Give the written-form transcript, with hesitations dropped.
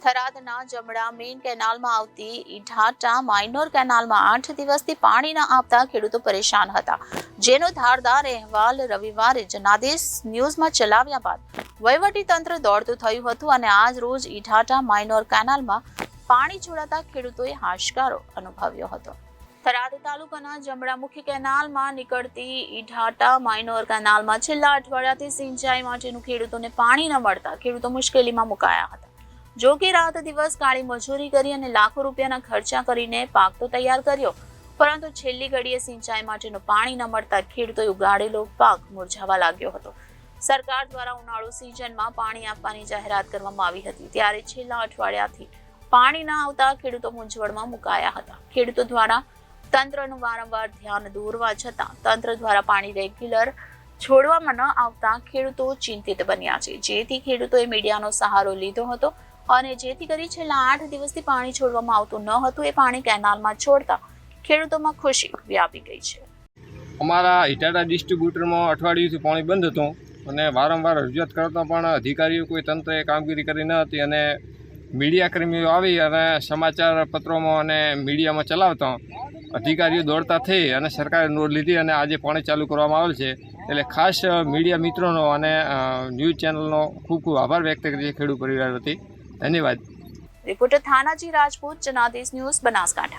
થરાદના જમણા મેઇન કેનાલમાં આવતી ઈઢાટા માઇનોર કેનાલમાં 8 દિવસથી પાણી ન આપતા ખેડૂતો પરેશાન હતા, જેનો ધારદાર અહેવાલ રવિવારે જનાદેશ ન્યૂઝમાં ચલાવ્યા બાદ વહીવટી તંત્ર દોડતું થયું હતું અને આજ રોજ ઈઢાટા માઇનોર કેનાલમાં પાણી છોડાતા ખેડૂતોએ હાશકારો અનુભવ્યો હતો। થરાદ તાલુકાના જમણા મુખ્ય કેનાલમાં નીકળતી ઈઢાટા માઇનોર કેનાલમાં છેલ્લા અઠવાડિયાથી સિંચાઈ માટેનું ખેડૂતોને પાણી ન મળતા ખેડૂતો મુશ્કેલીમાં મુકાયા હતા। જો કે રાત દિવસ કાળી મજૂરી કરી અને લાખો રૂપિયાના ખર્ચા કરીને પાક તો તૈયાર કર્યો, પરંતુ છેલ્લી ઘડીએ સિંચાઈ માટેનું પાણી ન મળતા ખેડૂતોએ ઉગાડેલો પાક મુરઝાવા લાગ્યો હતો। સરકાર દ્વારા ઉનાળુ સિઝનમાં પાણી આપવાની જાહેરાત કરવામાં આવી હતી, ત્યારે છેલ્લા અઠવાડિયાથી પાણી ન આવતા ખેડૂતો મૂંઝવણમાં મુકાયા હતા। ખેડૂતો દ્વારા તંત્રનું વારંવાર ધ્યાન દોરવા છતાં તંત્ર દ્વારા પાણી રેગ્યુલર છોડવામાં ન આવતા ખેડૂતો ચિંતિત બન્યા છે, જેથી ખેડૂતોએ મીડિયાનો સહારો લીધો હતો અને જેથી કરી છેલ્લા 8 દિવસથી પાણી છોડવામાં આવતું ન હતું એ પાણી કેનાલમાં છોડતા ખેડૂતોમાં ખુશી વ્યાપી ગઈ છે। અમારા ઈટાટા ડિસ્ટ્રીબ્યુટરમાં અઠવાડિયુંથી પાણી બંધ હતું અને વારંવાર રજૂઆત કરતા પણ અધિકારીઓ કોઈ તંત્રએ કામગીરી કરી ન હતી અને મીડિયા કર્મીઓ આવી અને સમાચાર પત્રોમાં અને મીડિયામાં ચલાવતા અધિકારીઓ દોડતા થઈ અને સરકારે નોંધ લીધી અને આજે પાણી ચાલુ કરવામાં આવેલ છે। એટલે ખાસ મીડિયા મિત્રોનો અને ન્યૂઝ ચેનલનો ખૂબ ખૂબ આભાર વ્યક્ત કરીએ ખેડૂત પરિવાર વતી। ધન્યવાદ। Reporter Thanaji Rajput, Janadesh news, Banaskantha.